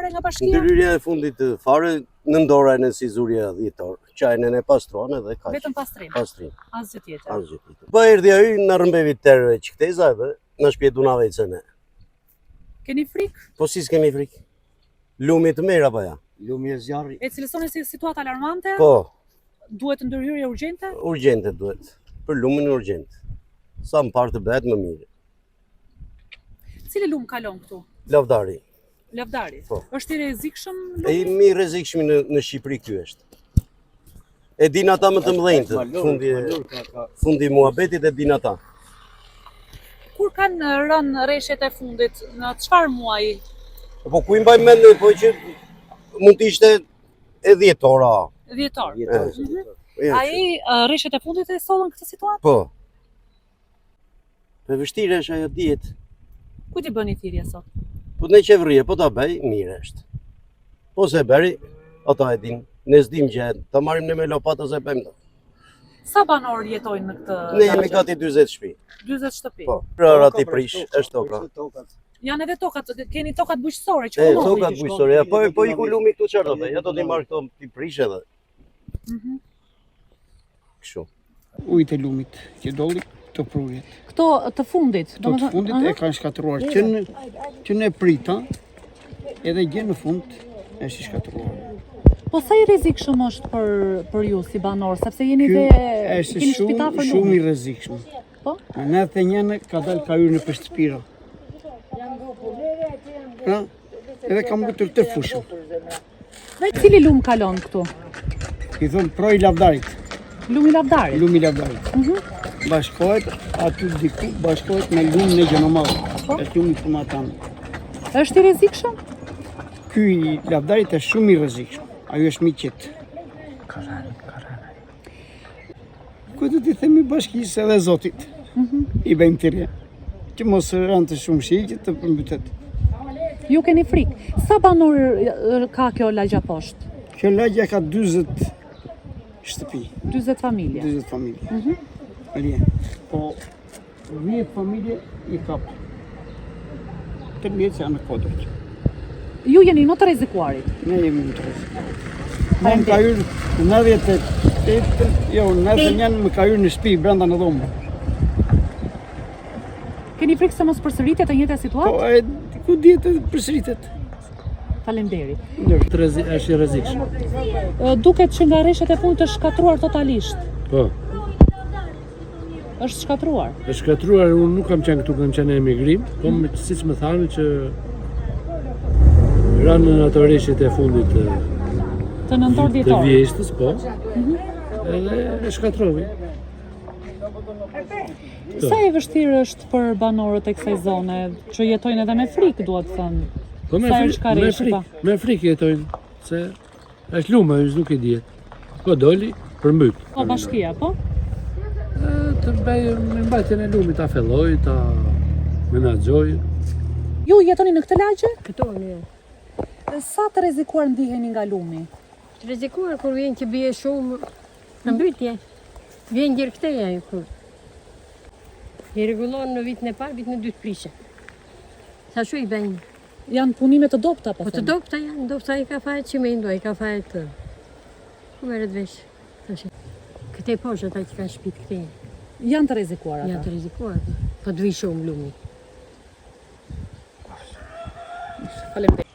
fare nga bashkia? Ndërhyrja e fundit fare në ndorën e sizurja 10 orë. Qajnë e pastron edhe kaq. Vetëm pastrim. Pastrim. Asgjë tjetër. Asgjë tjetër. Po erdhi ai na rrëmbevi tërë çikteza edhe na shpjetuna vecën. Keni frikë? Po si s'kemi frikë? Lumi të mirë apo ja? Lumi e zjarri. E cilësoni si situatë alarmante? Po, Duhet ndërhyrje urgjente? urgjente duhet. Për lumin urgjent. Sa më parë të bëhet më mirë. Cili lum kalon këtu? Lavdari. Lavdari. Po. Është i rrezikshëm E i lumi? mi rrezikshëm në Shqipëri ky është. E din ata më të mëdhenjtë. Fundi muhabetit e din ata. Kur kanë rënë rreshtet e fundit? Në çfarë muaji? Po ku i mbaj mend po që mund të ishte e 10 ora. 10 orë. Ja, Ai rreshtet e fundit e sollën këtë situatë? Po. Po vështirë është ajo diet. Ku ti bëni thirrje sot? Po në qeverie, po ta bëj, mirë është. Po se bëri, ata e din. Ne s'dim që ta marrim ne me lopata se bëjmë. Sa banor jetojnë në këtë? Ne jemi gati 40 shtëpi. 40 shtëpi. Po. Rara ti prish, është toka. Janë edhe tokat, keni tokat bujqësore që E, punon. tokat bujqësore. Ja, po i ku lumi këtu çfarë do të? Ja do t'i marr këto ti prish edhe. Kështu. Ujtë e lumit që doli të prurjet. Këto të fundit, Të fundit e kanë shkatruar që në prita edhe gjë në fund është i shkatruar. Po sa i rrezikshëm është për ju si banor, sepse jeni dhe Është keni shtëpi afër shumë i lumit. rrezikshëm. Po? Në 91 ka dalë kajur në shtëpira. Pra, edhe kam mbutur të fushën. Dhe cili lum kalon këtu? I thonë proj lavdarit, Lumi lavdarit. lumi lavdarit. Bashkohet aty diku, bashkohet me lumin e gjenomadhë. Është lumi të matanë. Është i rrezikshëm? Ky i lavdarit është shumë i rrezikshëm. Ajo është miqet. Ku do t'i themi bashkisë edhe Zotit. I bëjmë thirrje. Që mos rënë të shumë shi që të përmbytet. Ju keni frikë. Sa banor ka kjo lagja poshtë? Kjo lagja ka 40 shtëpi, 40 familje. 40 familje. Alje. Po 10 familje i kap. 13 janë në kodrët. Ju jeni më të rrezikuarit. Ne jemi në të rrezikuar. Ne më ka hyrë në 98, jo, në 91 më ka hyrë në shtëpi brenda në dhomë. Keni frikë se mos përsëritet e njëjta situatë? Po, ku dihet të përsëritet? Faleminderit. Është i rrezikshëm. Duket që nga rreshtet e fundit është shkatruar totalisht. Po. Është shkatruar. Është shkatruar, unë nuk kam qenë këtu, kam qenë në emigrim, po siç më thanë që ranë në ato rreshtet e fundit Të nëntor të dhjetor. vjeshtës, po. Edhe e shkatrovi. Sa e vështirë është për banorët e kësaj zone që jetojnë edhe me frikë, duhet thënë. Po Sa është ka rreshta? me frikë jetojnë, se është lumë, është nuk e dihet. Po doli, përmbyt. Po bashkia, po? Të bëj me mbajtjen e lumit, ta filloj, ta menaxhoj. Ju jetoni në këtë lagje? Këto ne. Sa të rrezikuar ndiheni nga lumi? Të rrezikuar kur vjen që bie shumë në mbytje. Vjen gjerkteja ju kur. I rregullon në vitin e parë, vitin e dytë prishe. Sa shu i bëjnë? Janë punime të dobta, po Po të thënë. dobta janë, dobta i ka fajt qimendo, i ka fajt ku merret vesh. Tash. Këte poshtë ata që kanë shtëpit këte. Janë të rrezikuar Janë ata. të rrezikuar. Po të vi shumë lumi. Faleminderit.